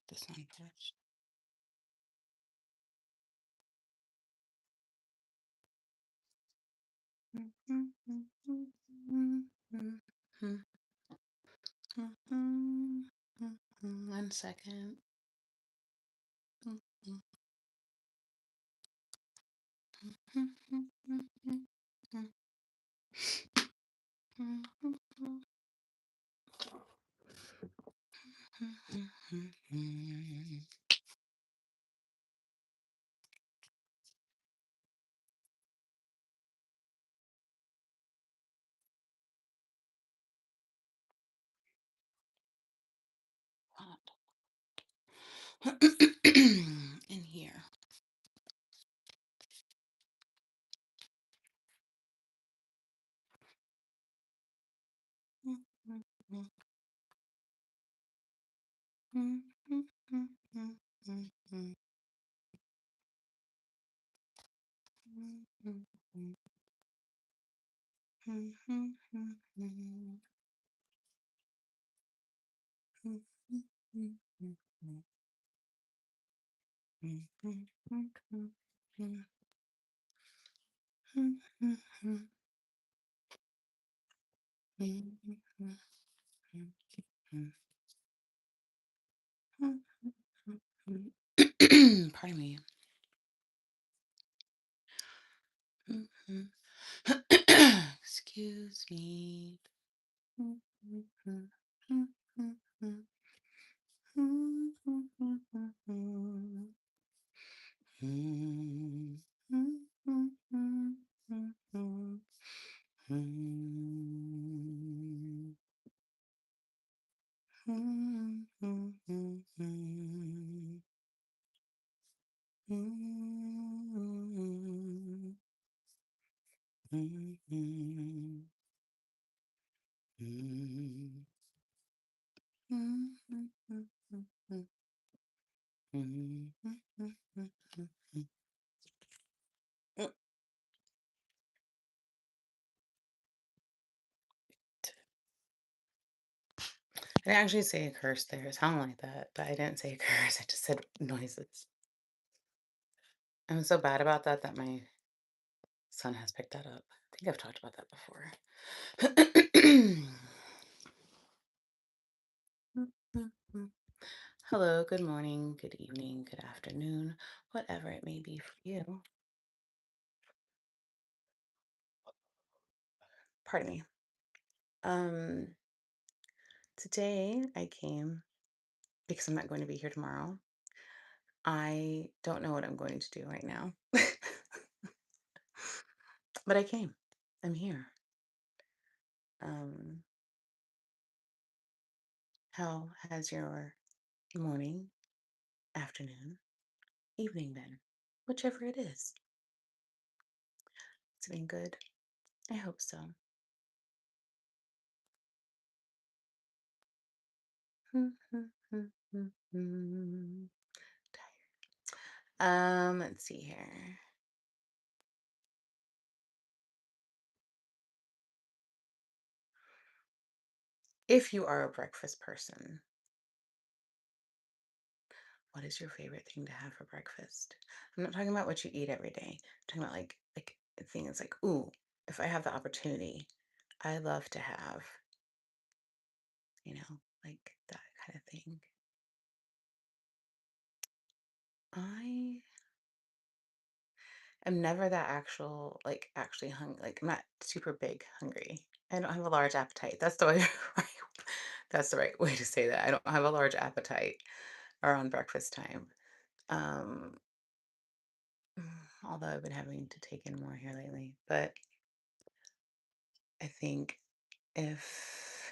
This one first. One second. In here. Pardon me. Excuse me. I didn't actually say a curse there. It sounded like that, but I didn't say a curse. I just said noises. I'm so bad about that that my son has picked that up. I think I've talked about that before. Hello, good morning, good evening, good afternoon, whatever it may be for you. Pardon me. Um, Today I came because I'm not going to be here tomorrow. I don't know what I'm going to do right now, but I came. I'm here. Um, how has your morning, afternoon, evening been? Whichever it is. It's been good. I hope so. Let's see here. If you are a breakfast person, what is your favorite thing to have for breakfast? I'm not talking about what you eat every day. I'm talking about like things like, ooh, if I have the opportunity, I love to have, like that kind of thing. I am never that actually hungry. Like I'm not super big hungry. I don't have a large appetite. That's the way that's the right way to say that. I don't have a large appetite around breakfast time. Um, although I've been having to take in more here lately. But I think if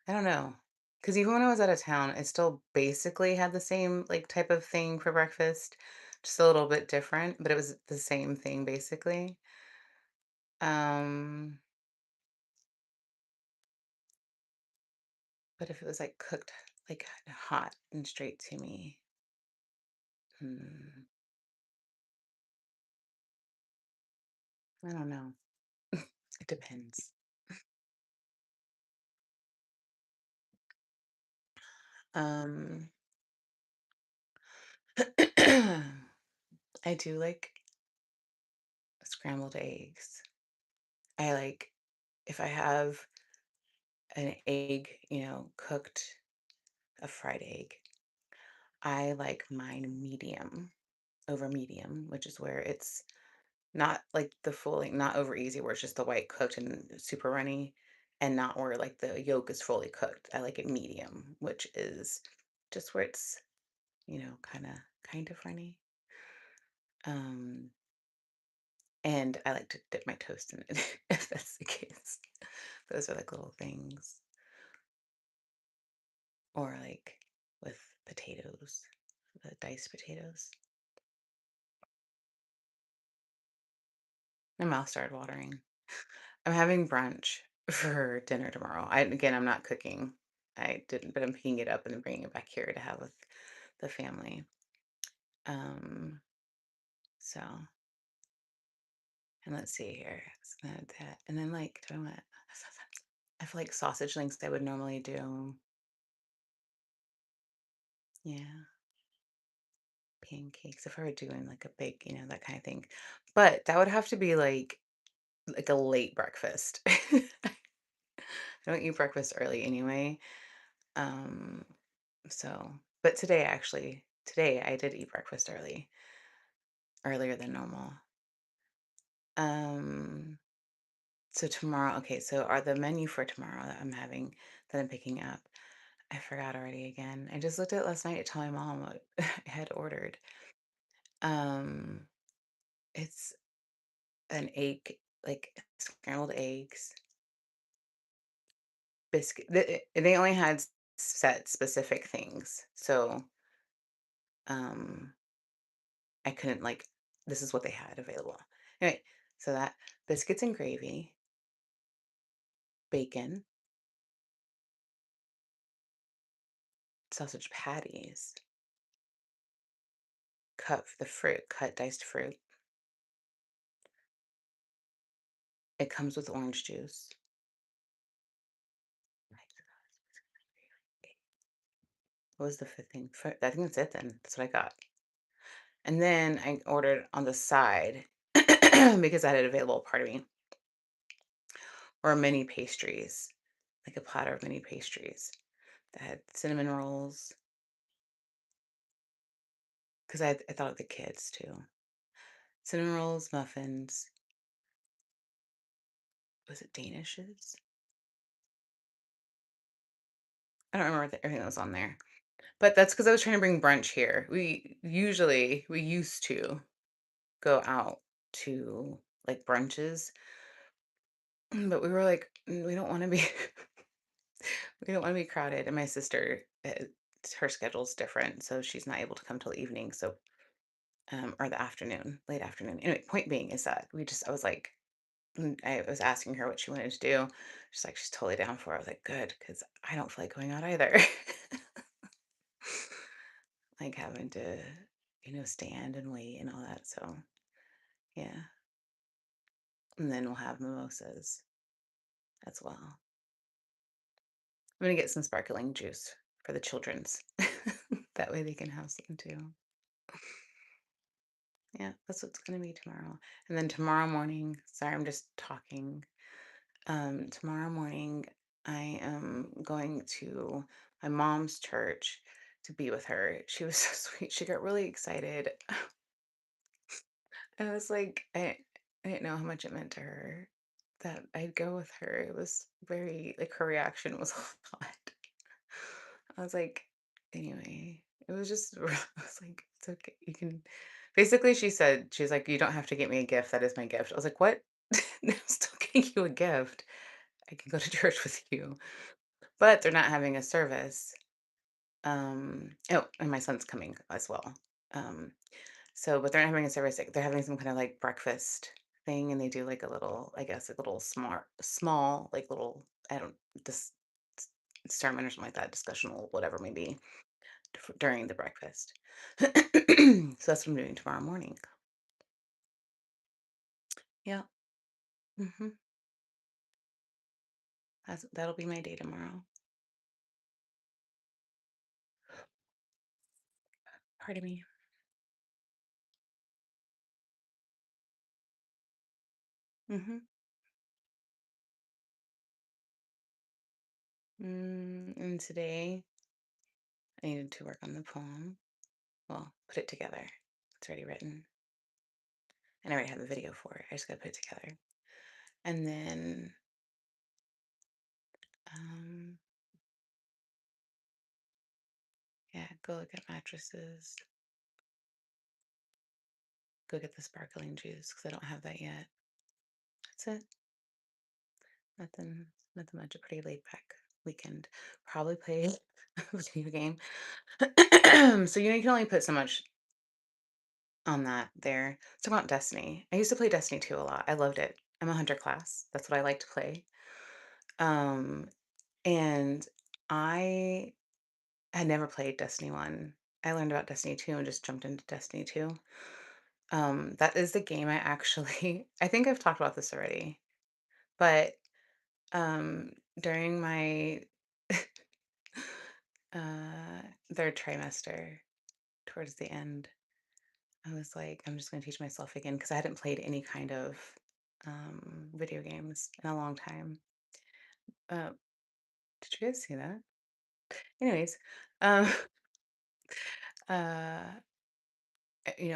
I don't know, because even when I was out of town, I still basically had the same, like, type of thing for breakfast, just a little bit different, but it was the same thing basically. Um, but if it was, like, cooked, like, hot and straight to me, hmm, I don't know. It depends. Um, I do like scrambled eggs. I like if I have an egg, cooked, a fried egg, I like mine medium over medium, which is where it's not like the fully, not over easy, where it's just the white cooked and super runny, and not where like the yolk is fully cooked. I like it medium, which is just where it's, kind of runny. Um, and I like to dip my toast in it if that's the case. Those are like little things. Or like with potatoes, the diced potatoes. My mouth started watering. I'm having brunch for dinner tomorrow. I'm not cooking. I didn't, but I'm picking it up and then bringing it back here to have with the family. Um, so and let's see here. So that, and then like, do I want? I feel like sausage links I would normally do. Yeah, pancakes if I were doing like a big, that kind of thing. But that would have to be like a late breakfast. I don't eat breakfast early anyway. Um, so, but today I did eat breakfast earlier than normal. Um, so tomorrow, okay, so are the menu for tomorrow that I'm picking up. I forgot already again. I just looked at it last night to tell my mom what I had ordered. Um, it's an egg, like scrambled eggs, biscuit. They only had set specific things. So, um, I couldn't like this is what they had available. Anyway, so that biscuits and gravy, bacon, sausage patties, cut diced fruit. It comes with orange juice. What was the fifth thing? I think that's it then. That's what I got. And then I ordered on the side because I had it available, pardon me, or mini pastries, like a platter of mini pastries that had cinnamon rolls because I thought of the kids too. Cinnamon rolls, muffins. Was it Danishes? I don't remember everything that was on there. But that's because I was trying to bring brunch here. We used to go out to, like, brunches, but we were like, We don't wanna be we don't wanna be crowded," and my sister, her schedule's different, so she's not able to come till evening, so, or the afternoon, late afternoon. Anyway, point being is that I was like I was asking her what she wanted to do. She's like, she's totally down for it. I was like, good, because I don't feel like going out either. Like having to, stand and wait and all that. So yeah. And then we'll have mimosas as well. I'm gonna get some sparkling juice for the children's. That way they can have some too. Yeah, that's what's gonna be tomorrow. And then tomorrow morning, sorry, I'm just talking. Tomorrow morning, I am going to my mom's church to be with her. She was so sweet. She got really excited. I was like, I didn't know how much it meant to her that I'd go with her. It was very, like, her reaction was a lot. I was like, anyway, it was just, I was like, it's okay. You can, basically, she's like, you don't have to get me a gift. That is my gift. I was like, what? I'm still getting you a gift. I can go to church with you. but they're not having a service. Oh, and my son's coming as well. Um, so, but they're not having a service. They're having some kind of like breakfast thing, and they do like a little, I guess, a little small, like little, I don't, this sermon or something like that, discussional, whatever, maybe during the breakfast. So that's what I'm doing tomorrow morning. Yeah. hmm that'll be my day tomorrow. Pardon me. hmm and today I needed to work on the poem. Well, put it together. It's already written, and I already have the video for it. I just gotta put it together, and then um, yeah, go look at mattresses. Go get the sparkling juice because I don't have that yet. That's it. Nothing, nothing much. A pretty laid back weekend. Probably play a video game. So you can only put so much on that there. Let's talk about Destiny. I used to play Destiny 2 a lot. I loved it. I'm a hunter class. That's what I like to play. Um, and I had never played Destiny 1. I learned about Destiny 2 and just jumped into Destiny 2. That is the game I actually I think I've talked about this already, but um during my uh third trimester towards the end, I was like, I'm just gonna teach myself again because I hadn't played any kind of video games in a long time. Uh, did you guys see that? Anyways, um, uh,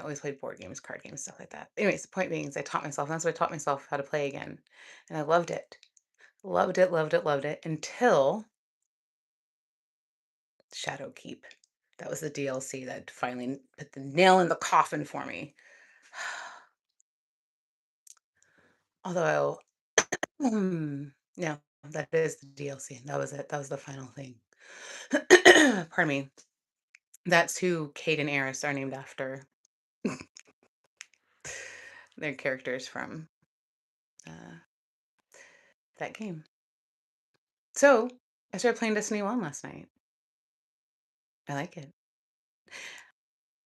always played board games, card games, stuff like that. Anyways, the point being is I taught myself. And that's what I taught myself how to play again, and I loved it, loved it, loved it, loved it until Shadowkeep. That was the DLC that finally put the nail in the coffin for me. Although, no, that is the DLC. That was it. That was the final thing. Pardon me. That's who Kate and Eris are named after. Their characters from uh, that game. So I started playing Destiny 1 last night. I like it.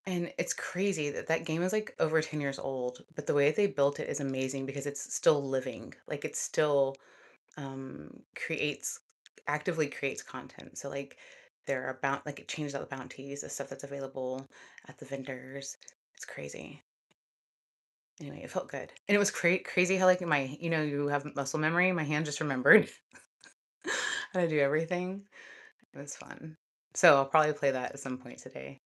And it's crazy that that game is like over 10 years old, but the way they built it is amazing because it's still living. Like it still creates actively creates content. So like there are like it changes out the bounties, the stuff that's available at the vendors. It's crazy. Anyway, it felt good. And it was crazy how like you have muscle memory. My hand just remembered how to do everything. It was fun. So I'll probably play that at some point today.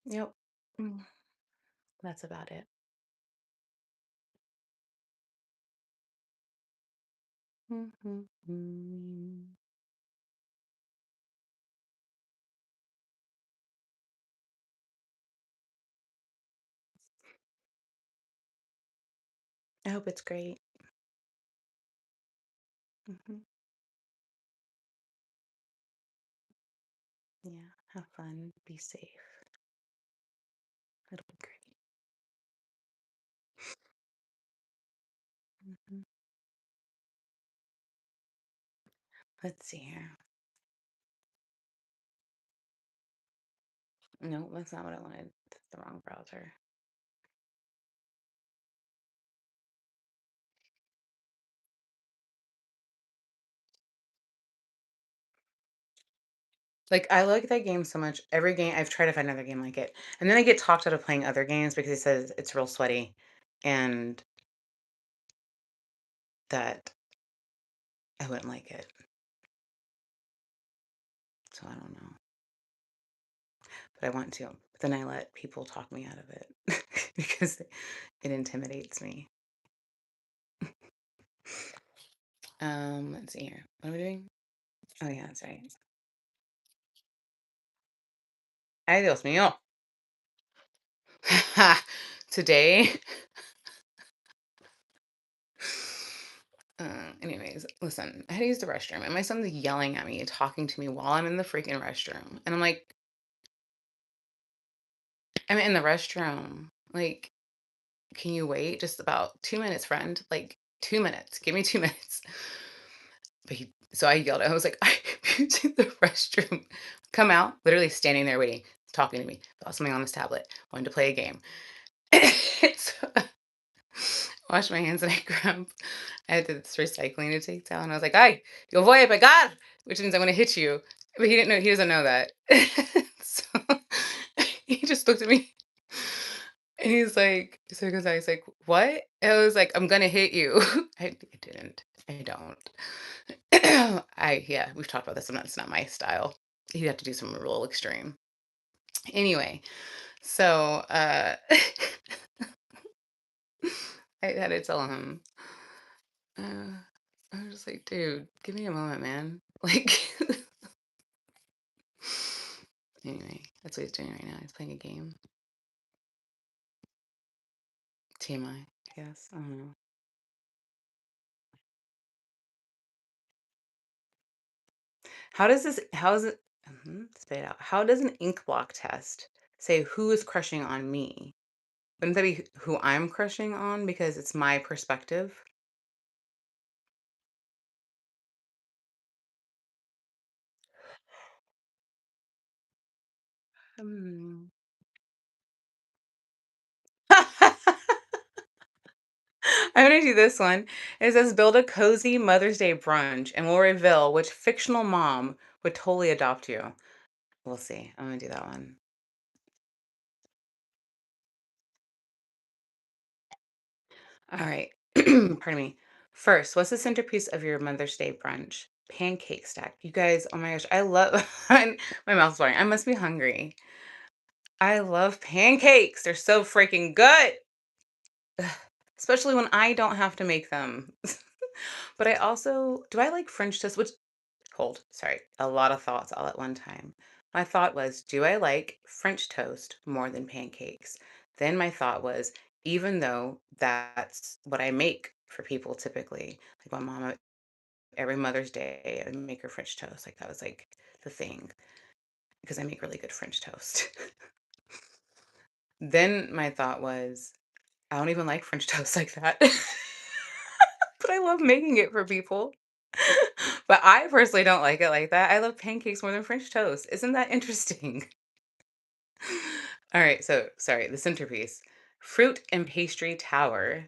Yep. Mm, That's about it. Mhm. I hope it's great. hmm Yeah. Have fun. Be safe. It'll be great. Mhm. Let's see here. No, that's not what I wanted. That's the wrong browser. Like, I like that game so much. Every game I've tried to find another game like it, and then I get talked out of playing other games because it says it's real sweaty, and that I wouldn't like it. So I don't know, but I want to. But then I let people talk me out of it because it intimidates me. Let's see here. What am I doing? Oh yeah, that's right. Ay, Dios mío. Today, Anyways, listen, I had to use the restroom, and my son's yelling at me, talking to me while I'm in the freaking restroom. And I'm like, I'm in the restroom. Like, can you wait just about 2 minutes, friend? Like, 2 minutes. Give me 2 minutes. So I yelled. I was like, I'm using the restroom. Come out, literally standing there waiting, talking to me about something on this tablet, wanted to play a game. So wash my hands and I had this recycling to take down. I was like, "Ay, yo voy a pegar," which means I'm gonna hit you. But he doesn't know that. So he just looked at me and so he goes out, he's like, "What?" And I was like, "I'm gonna hit you." I didn't. I don't. Yeah, we've talked about this. It's not my style. You have to do some real extreme. Anyway, so I had to tell him. Uh, I was just like, dude, give me a moment, man. Like, anyway, that's what he's doing right now. He's playing a game. TMI, yes. I don't know. How is it, spit it out. How does an ink block test say who is crushing on me? Wouldn't that be who I'm crushing on because it's my perspective? Hmm. I'm gonna do this one. It says build a cozy Mother's Day brunch and we'll reveal which fictional mom would totally adopt you. We'll see. I'm gonna do that one. All right. Pardon me. First, what's the centerpiece of your Mother's Day brunch? Pancake stack. You guys, oh my gosh, I love my mouth's watering. I must be hungry. I love pancakes. They're so freaking good. Ugh, especially when I don't have to make them. But I also do I like French toast, which hold, sorry, a lot of thoughts all at one time. My thought was, do I like French toast more than pancakes? Then my thought was, even though that's what I make for people typically, like my mom, every Mother's Day, I would make her French toast. Like that was like the thing because I make really good French toast. Then my thought was, I don't even like French toast like that, but I love making it for people. But I personally don't like it like that. I love pancakes more than French toast. Isn't that interesting? All right, so sorry, the centerpiece. Fruit and pastry tower.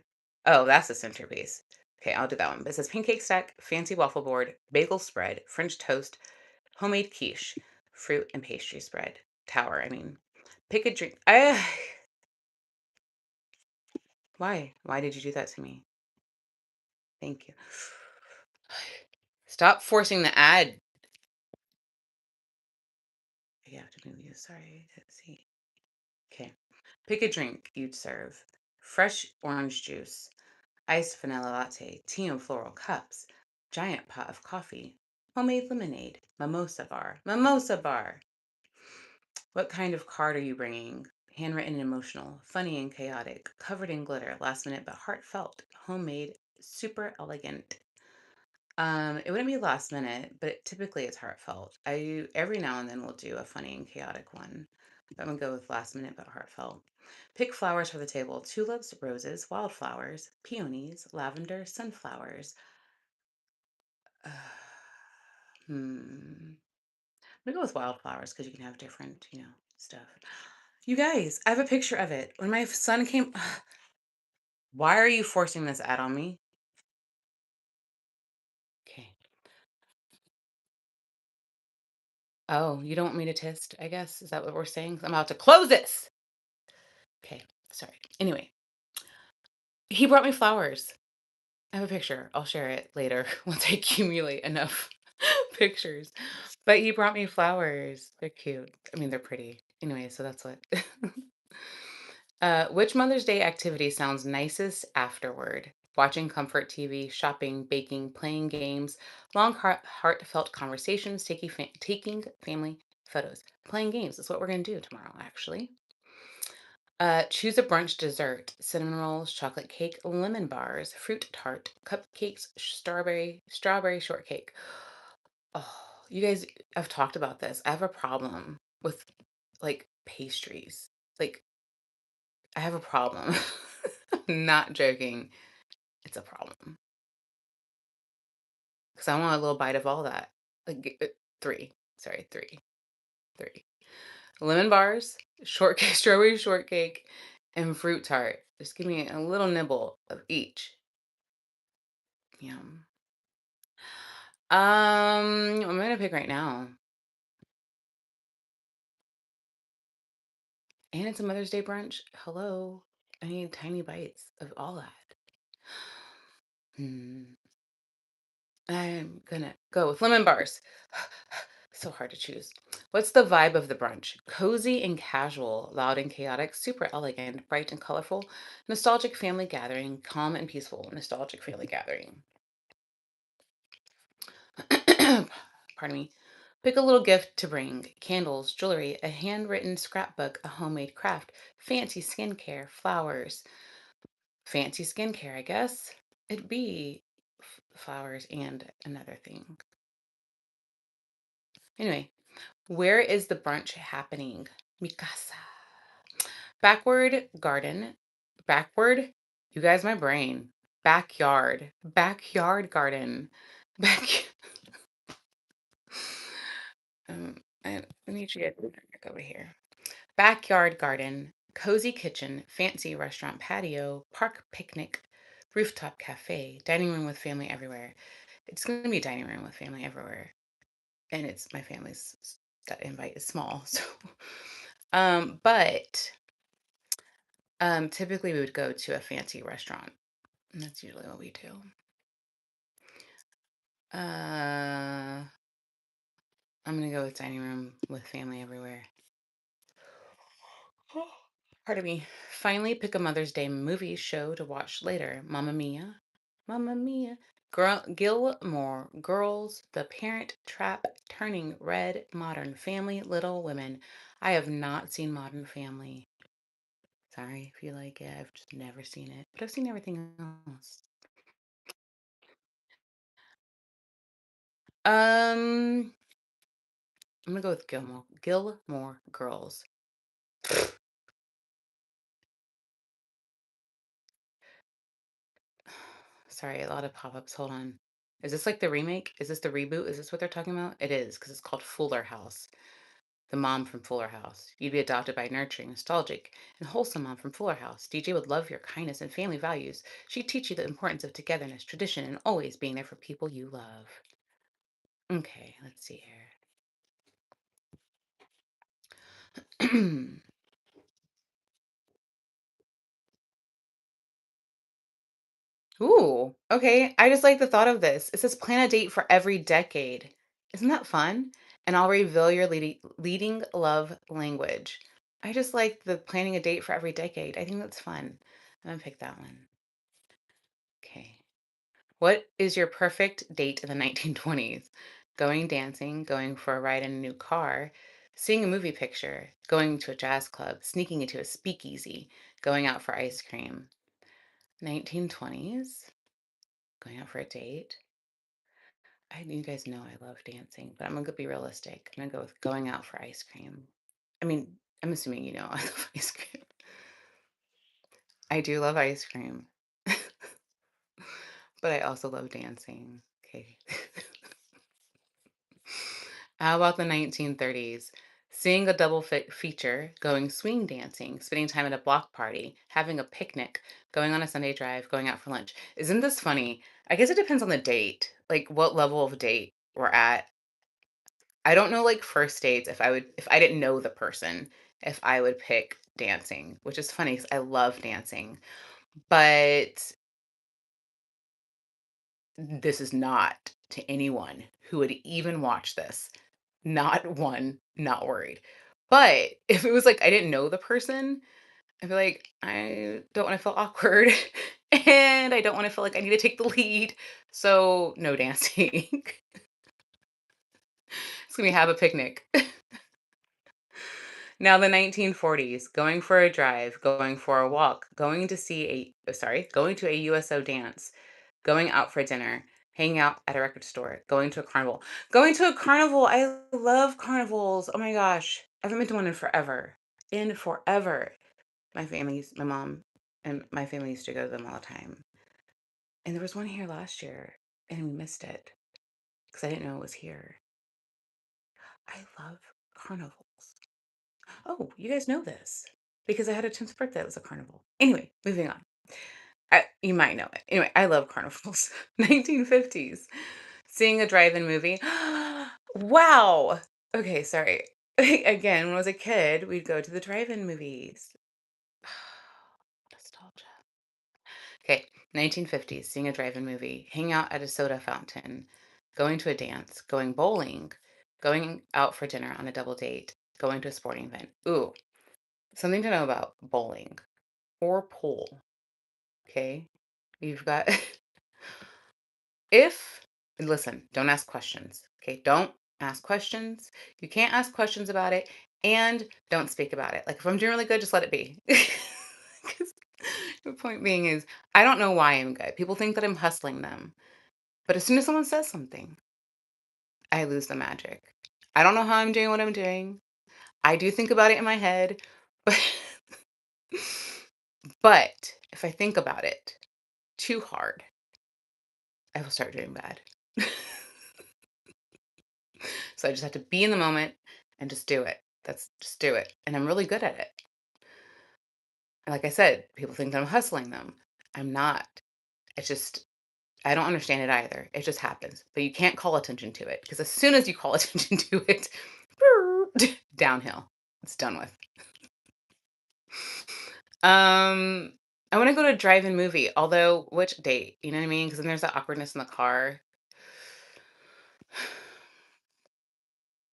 Oh, that's the centerpiece. Okay, I'll do that one. But it says pancake stack, fancy waffle board, bagel spread, French toast, homemade quiche, fruit and pastry spread. Tower, I mean. Pick a drink. Why? Why did you do that to me? Thank you. Stop forcing the ad. Yeah, to move you. Sorry. Let's see. Okay. Pick a drink you'd serve. Fresh orange juice, iced vanilla latte, tea in floral cups, giant pot of coffee, homemade lemonade, mimosa bar. What kind of card are you bringing? Handwritten and emotional, funny and chaotic, covered in glitter, last minute but heartfelt, homemade, super elegant. It wouldn't be last minute, but typically it's heartfelt. I every now and then will do a funny and chaotic one. I'm gonna go with last minute but heartfelt. Pick flowers for the table: tulips, roses, wildflowers, peonies, lavender, sunflowers. Uh, I'm gonna go with wildflowers because you can have different, stuff. You guys, I have a picture of it. When my son came, why are you forcing this ad on me? Okay. Oh, you don't want me to test, I guess? Is that what we're saying? 'Cause I'm about to close this. Okay, sorry. Anyway, he brought me flowers. I have a picture. I'll share it later once I accumulate enough pictures. But he brought me flowers. They're cute. I mean, they're pretty. Anyway, so that's what. Which Mother's Day activity sounds nicest afterward? Watching comfort TV, shopping, baking, playing games, long, heartfelt conversations, taking family photos. Playing games is what we're going to do tomorrow, actually. Choose a brunch dessert: cinnamon rolls, chocolate cake, lemon bars, fruit tart, cupcakes, strawberry shortcake. Oh, you guys, I've talked about this. I have a problem with like pastries. Like, I have a problem. I'm not joking. It's a problem because I want a little bite of all that. Like, three. Sorry, three. Lemon bars, shortcake, strawberry shortcake, and fruit tart. Just give me a little nibble of each. Yum. I'm gonna pick right now. And it's a Mother's Day brunch. Hello. I need tiny bites of all that. Hmm. I'm gonna go with lemon bars. So hard to choose. What's the vibe of the brunch? Cozy and casual, loud and chaotic, super elegant, bright and colorful, nostalgic family gathering, calm and peaceful, nostalgic family gathering. Pardon me. Pick a little gift to bring: candles, jewelry, a handwritten scrapbook, a homemade craft, fancy skincare, flowers. Fancy skincare, I guess. It'd be flowers and another thing. Anyway, where is the brunch happening? Mikasa. Backward garden. Backward? You guys, my brain. Backyard. Backyard garden. Back. Um, I need you to get back over here. Backyard garden, cozy kitchen, fancy restaurant patio, park picnic, rooftop cafe, dining room with family everywhere. It's going to be dining room with family everywhere, and it's my family's that invite is small, so but typically we would go to a fancy restaurant. And that's usually what we do. I'm gonna go with dining room with family everywhere. Pardon me. Finally, pick a Mother's Day movie show to watch later. Mamma Mia. Mamma Mia. Gilmore Girls, The Parent Trap, Turning Red, Modern Family, Little Women. I have not seen Modern Family. Sorry if you like it. I've just never seen it, but I've seen everything else. Um, I'm gonna go with Gilmore Girls. Sorry, a lot of pop-ups. Hold on. Is this like the remake? Is this the reboot? Is this what they're talking about? It is, because it's called Fuller House. The mom from Fuller House. You'd be adopted by a nurturing, nostalgic, and wholesome mom from Fuller House. DJ would love your kindness and family values. She'd teach you the importance of togetherness, tradition, and always being there for people you love. Okay, let's see here. Ooh, okay. I just like the thought of this. It says plan a date for every decade. Isn't that fun? And I'll reveal your leading love language. I just like the planning a date for every decade. I think that's fun. I'm gonna pick that one. Okay. What is your perfect date in the 1920s? Going dancing, going for a ride in a new car, seeing a movie picture, going to a jazz club, sneaking into a speakeasy, going out for ice cream. 1920s, going out for a date. You guys know I love dancing, but I'm gonna be realistic. I'm gonna go with going out for ice cream. I mean, I'm assuming you know I love ice cream. I do love ice cream, but I also love dancing. Okay. How about the 1930s? Seeing a double feature, going swing dancing, spending time at a block party, having a picnic, going on a Sunday drive, going out for lunch. Isn't this funny? I guess it depends on the date, like what level of date we're at. I don't know, like, first dates, if I didn't know the person, if I would pick dancing, which is funny 'cause I love dancing, but this is not to anyone who would even watch this. Not one, not worried. But if it was like I didn't know the person, I'd be like, "I don't wanna feel awkward, and I don't wanna feel like I need to take the lead, so no dancing." It's gonna be have a picnic. Now the 1940s, going for a drive, going for a walk, going to see going to a USO dance, going out for dinner, hanging out at a record store, going to a carnival. Going to a carnival, I love carnivals. Oh my gosh. I haven't been to one in forever. In forever. My mom and my family used to go to them all the time. And there was one here last year and we missed it because I didn't know it was here. I love carnivals. Oh, you guys know this because I had a 10th birthday that was a carnival. Anyway, moving on. You might know it. Anyway, I love carnivals. 1950s. Seeing a drive-in movie. Wow. Okay, sorry. Again, when I was a kid, we'd go to the drive-in movies. Nostalgia. Okay, 1950s. Seeing a drive-in movie. Hang out at a soda fountain. Going to a dance. Going bowling. Going out for dinner on a double date. Going to a sporting event. Ooh, something to know about bowling or pool. Okay. You've got if listen, don't ask questions. Okay. Don't ask questions. You can't ask questions about it and don't speak about it. Like if I'm doing really good, just let it be. 'Cause the point being is I don't know why I'm good. People think that I'm hustling them. But as soon as someone says something, I lose the magic. I don't know how I'm doing what I'm doing. I do think about it in my head, but but if I think about it too hard, I will start doing bad. So I just have to be in the moment and just do it. That's just do it. And I'm really good at it. And like I said, people think that I'm hustling them. I'm not. It's just, I don't understand it either. It just happens. But you can't call attention to it because as soon as you call attention to it, downhill. It's done with. Um, I want to go to a drive-in movie. Although, which date? You know what I mean? Because then there's that awkwardness in the car.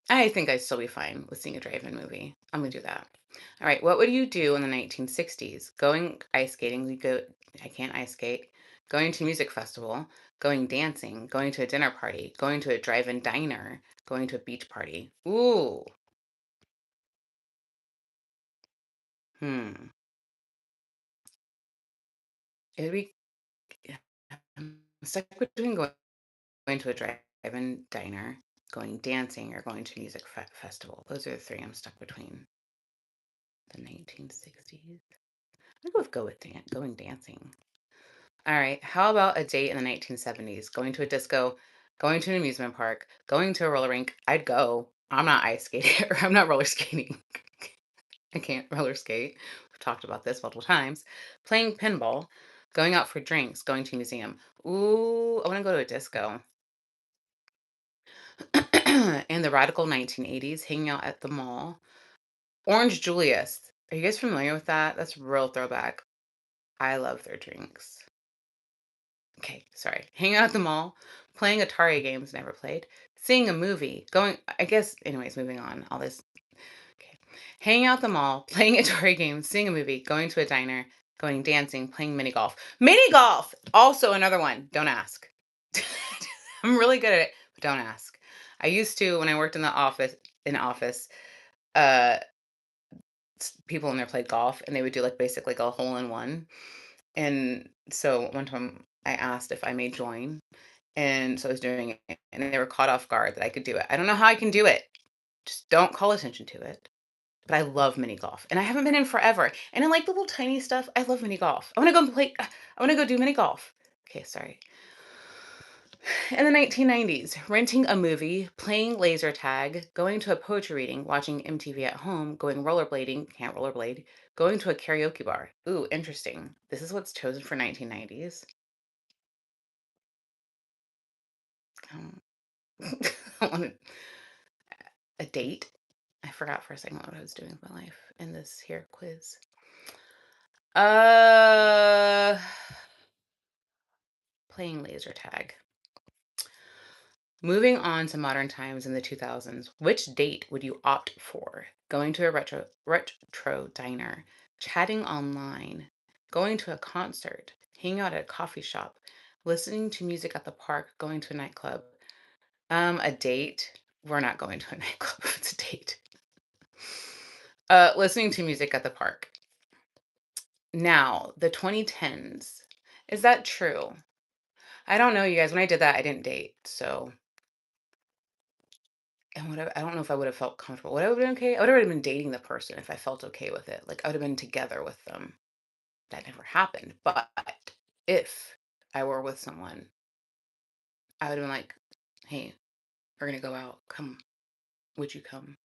I think I'd still be fine with seeing a drive-in movie. I'm gonna do that. All right, what would you do in the 1960s? Going ice skating, we go I can't ice skate. Going to music festival, going dancing, going to a dinner party, going to a drive-in diner, going to a beach party. Ooh. Hmm. It would be yeah, I'm stuck between going to a drive-in diner, going dancing, or going to a music festival. Those are the three I'm stuck between. The 1960s. I would go with going dancing. All right. How about a date in the 1970s? Going to a disco, going to an amusement park, going to a roller rink. I'd go. I'm not ice skating or I'm not roller skating. I can't roller skate. We've talked about this multiple times. Playing pinball, going out for drinks, going to a museum. Ooh, I want to go to a disco. In the radical 1980s, hanging out at the mall. Orange Julius. Are you guys familiar with that? That's real throwback. I love their drinks. Okay, sorry. Hanging out at the mall, playing Atari games never played, seeing a movie, going I guess anyways, moving on. All this okay. Hanging out at the mall, playing Atari games, seeing a movie, going to a diner, going dancing, playing mini golf. Mini golf! Also another one. Don't ask. I'm really good at it, but don't ask. I used to when I worked in office, uh people in there played golf and they would do like basically like a hole in one. And so one time I asked if I may join. And so I was doing it, and they were caught off guard that I could do it. I don't know how I can do it. Just don't call attention to it. But I love mini golf, and I haven't been in forever. And I like the little tiny stuff. I love mini golf. I want to go and play. I want to go do mini golf. Okay, sorry. In the 1990s, renting a movie, playing laser tag, going to a poetry reading, watching MTV at home, going rollerblading, can't rollerblade, going to a karaoke bar. Ooh, interesting. This is what's chosen for 1990s. Um, I want a date. I forgot for a second what I was doing with my life in this here quiz. Uh, playing laser tag. Moving on to modern times in the 2000s, which date would you opt for? Going to a retro diner, chatting online, going to a concert, hanging out at a coffee shop, listening to music at the park, going to a nightclub. A date. We're not going to a nightclub. It's a date. Listening to music at the park. Now, the 2010s. Is that true? I don't know, you guys. When I did that, I didn't date, so and I don't know if I would have felt comfortable. Would I have been okay? I would have been dating the person if I felt okay with it. Like I would have been together with them. That never happened. But if I were with someone, I would have been like, "Hey, we're gonna go out. Come. Would you come?"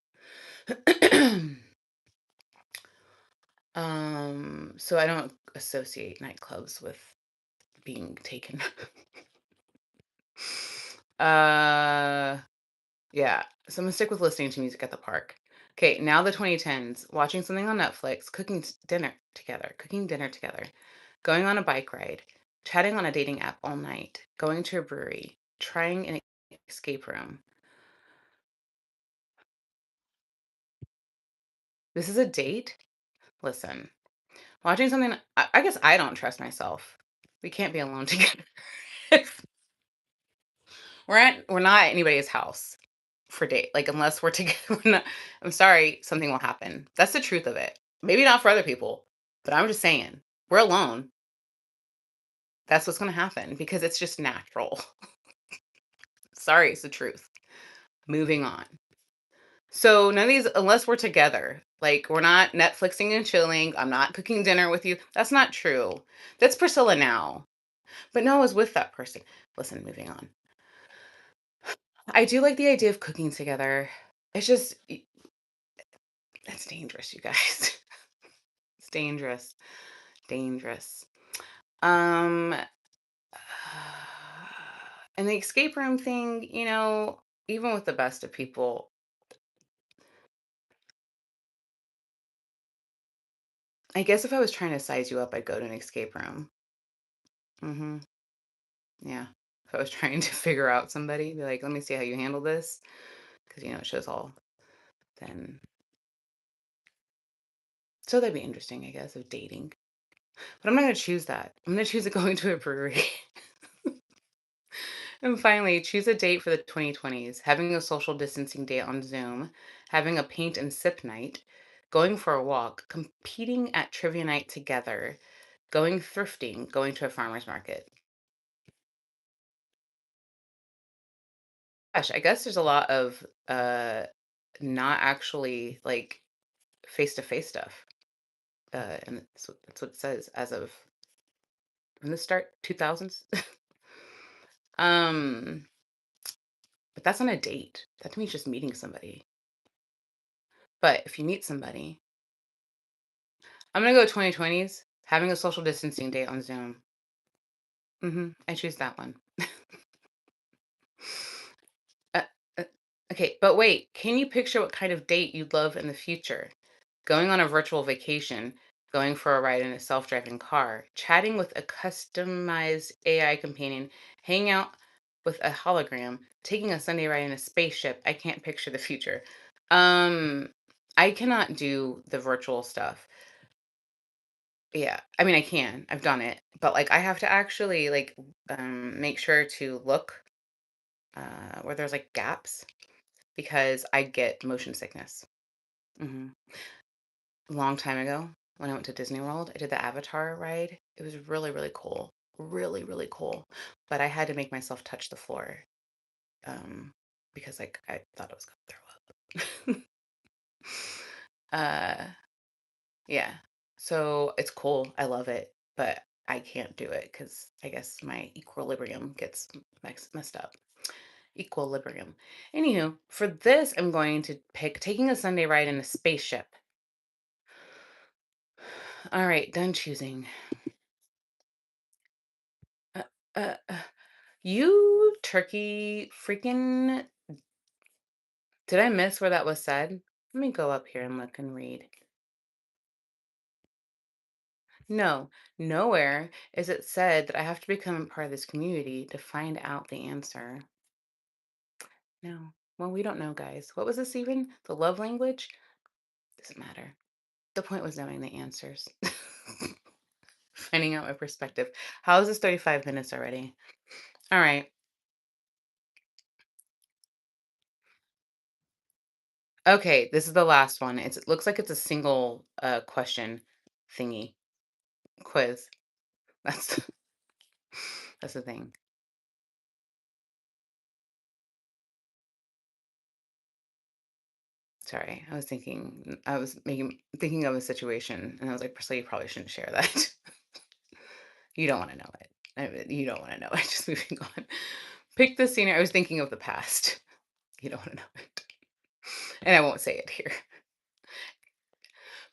So I don't associate nightclubs with being taken. uh Yeah. So I'm gonna stick with listening to music at the park. Okay, now the 2010s, watching something on Netflix, cooking dinner together, going on a bike ride, chatting on a dating app all night, going to a brewery, trying an escape room. This is a date? Listen, watching something, I guess I don't trust myself. We can't be alone together. If we're not at anybody's house for date, like unless we're together. We're not, I'm sorry, something will happen. That's the truth of it. Maybe not for other people, but I'm just saying, we're alone. That's what's gonna happen because it's just natural. Sorry, it's the truth. Moving on. So none of these, unless we're together, like we're not Netflixing and chilling. I'm not cooking dinner with you. That's not true. That's Priscilla now. But no, I was with that person. Listen, moving on. I do like the idea of cooking together. It's just it's dangerous, you guys. It's dangerous. Dangerous. Um and the escape room thing, even with the best of people, I guess if I was trying to size you up, I'd go to an escape room. Mhm. Yeah. If I was trying to figure out somebody, be like, "Let me see how you handle this," because it shows all then so that'd be interesting, I guess, of dating. But I'm not gonna choose that. I'm gonna choose it going to a brewery. And finally, choose a date for the 2020s. Having a social distancing date on Zoom, having a paint and sip night, going for a walk, competing at trivia night together, going thrifting, going to a farmer's market. Gosh, I guess there's a lot of not actually like face to face stuff. And that's what it says as of from the start 2000s. um, but that's on a date. That to me is just meeting somebody. But if you meet somebody, I'm gonna go 2020s, having a social distancing date on Zoom. I choose that one. Uh, uh, okay, but wait, can you picture what kind of date you'd love in the future? Going on a virtual vacation, going for a ride in a self-driving car, chatting with a customized AI companion, hanging out with a hologram, taking a Sunday ride in a spaceship. I can't picture the future. Um, I cannot do the virtual stuff. Yeah, I mean, I can. I've done it, but like I have to actually like make sure to look where there's like gaps because I get motion sickness. hmm A long time ago, when I went to Disney World, I did the Avatar ride. It was really, really cool. Really, really cool. But I had to make myself touch the floor because like I thought I was gonna throw up. uh, yeah. So it's cool. I love it, but I can't do it because I guess my equilibrium gets messed up. Equilibrium. Anywho, for this, I'm going to pick taking a Sunday ride in a spaceship. All right, done choosing. Uh, uh, you turkey freaking. Did I miss where that was said? Let me go up here and look and read. No, nowhere is it said that I have to become a part of this community to find out the answer. No. Well, we don't know, guys. What was this even? The love language? Doesn't matter. The point was knowing the answers. Finding out my perspective. How is this 35 minutes already? All right. Okay, this is the last one. It looks like it's a single question thingy quiz. That's that's the thing. Sorry, I was thinking of a situation, and I was like, "Priscilla, you probably shouldn't share that. You don't want to know it. You don't want to know it. Just moving on. Pick the scenery. I was thinking of the past. You don't want to know it, and I won't say it here.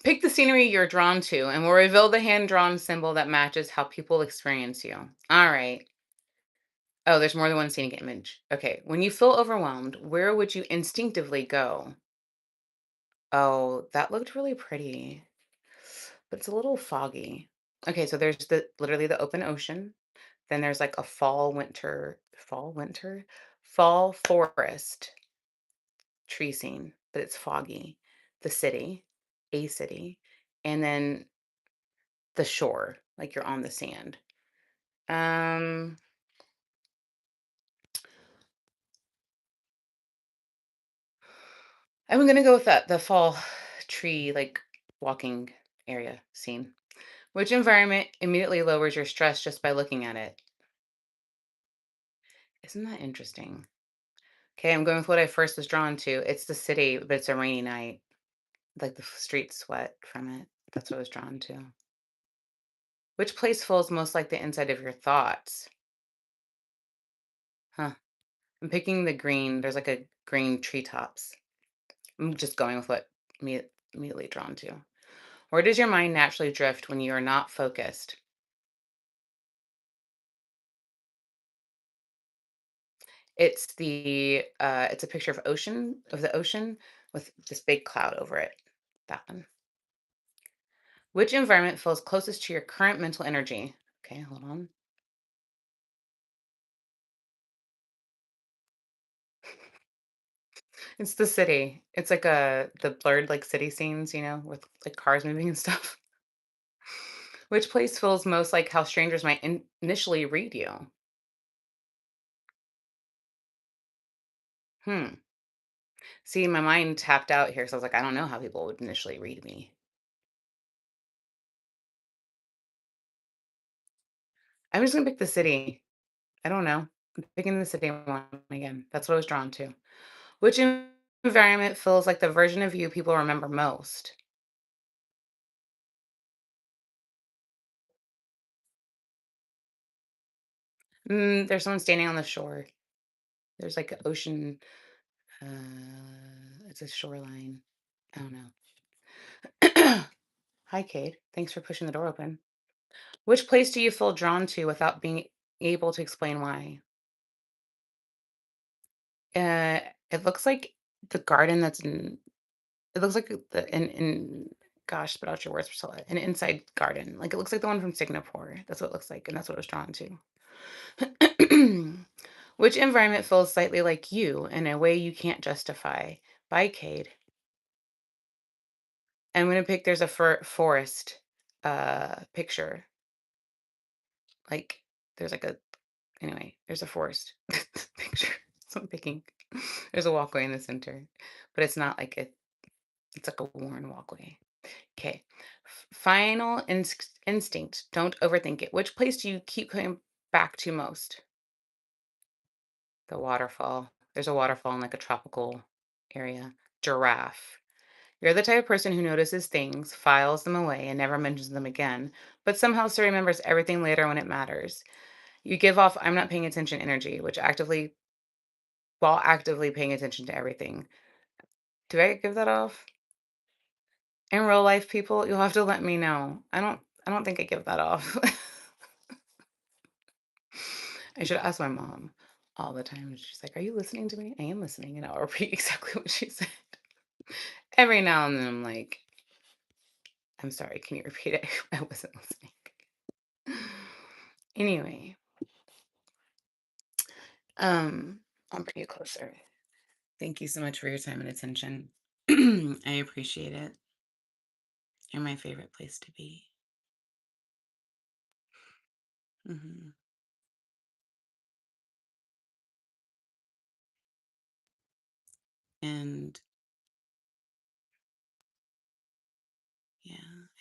Pick the scenery you're drawn to, and we'll reveal the hand drawn symbol that matches how people experience you. All right. Oh, there's more than one scenic image. Okay. When you feel overwhelmed, where would you instinctively go? Oh, that looked really pretty, but it's a little foggy. Okay, so there's the literally the open ocean. Then there's like a fall forest tree scene, but it's foggy. The city, a city, and then the shore, like you're on the sand. Um, I'm gonna go with that, the fall tree, like walking area scene. Which environment immediately lowers your stress just by looking at it? Isn't that interesting? Okay, I'm going with what I first was drawn to. It's the city, but it's a rainy night. Like the street sweat from it. That's what I was drawn to. Which place feels most like the inside of your thoughts? Huh. I'm picking the green. There's like a green treetops. I'm just going with what immediately drawn to. Where does your mind naturally drift when you are not focused? It's a picture of the ocean with this big cloud over it. That one. Which environment feels closest to your current mental energy? Okay, hold on. It's the city. It's like the blurred like city scenes, with like cars moving and stuff. Which place feels most like how strangers might initially read you? Hmm. See, my mind tapped out here, so I was like, I don't know how people would initially read me. I'm just gonna pick the city. I don't know. I'm picking the city one again. That's what I was drawn to. Which environment feels like the version of you people remember most? There's someone standing on the shore. There's like an ocean. It's a shoreline. I don't know. Hi, Kate. Thanks for pushing the door open. Which place do you feel drawn to without being able to explain why? Uh, it looks like the garden that's in. It looks like gosh, spit out your words, Priscilla. An inside garden. Like it looks like the one from Singapore. That's what it looks like, and that's what I was drawn to. Which environment feels slightly like you in a way you can't justify? By Cade. I'm gonna pick there's a forest picture. Like there's like a anyway, there's a forest picture. So I'm picking there's a walkway in the center, but it's not like it's like a worn walkway. Okay. Final instinct. Don't overthink it. Which place do you keep coming back to most? The waterfall. There's a waterfall in like a tropical area. Giraffe. You're the type of person who notices things, files them away, and never mentions them again, but somehow still remembers everything later when it matters. You give off I'm not paying attention energy, while actively paying attention to everything. Do I give that off? In real life, people, you'll have to let me know. I don't think I give that off. I should ask my mom all the time. She's like, "Are you listening to me?" I am listening, and I'll repeat exactly what she said. Every now and then I'm like, "I'm sorry, can you repeat it?" I wasn't listening. Anyway, um, I'll bring you closer. Thank you so much for your time and attention. I appreciate it. You're my favorite place to be. Hmm. And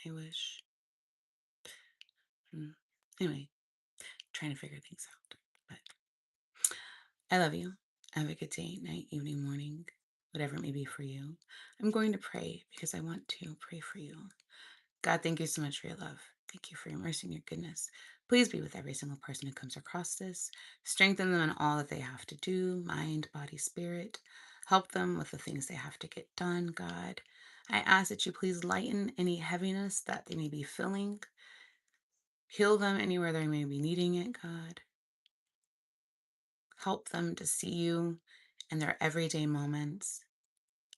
I wish. Mm. Anyway, trying to figure things out. But I love you. Have a good day, night, evening, morning, whatever it may be for you. I'm going to pray because I want to pray for you. God, thank you so much for your love. Thank you for your mercy and your goodness. Please be with every single person who comes across this. Strengthen them in all that they have to do, mind, body, spirit. Help them with the things they have to get done, God. I ask that you please lighten any heaviness that they may be feeling. Heal them anywhere they may be needing it, God. Help them to see you in their everyday moments.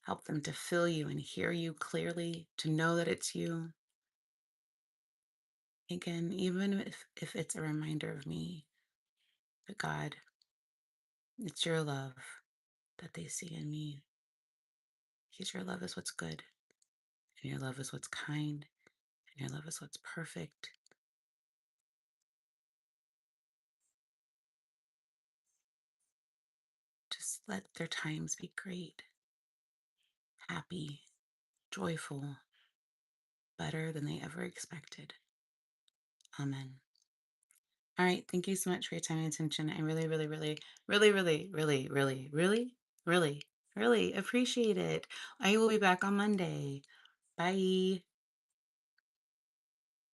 Help them to feel you and hear you clearly, to know that it's you. Again, even if it's a reminder of me, but God, it's your love that they see in me. Because your love is what's good, and your love is what's kind, and your love is what's perfect. Just let their times be great, happy, joyful, better than they ever expected. Amen. All right. Thank you so much for your time and attention. I really, really, really, really, really, really, really, really, really, really appreciate it. I will be back on Monday. Bye.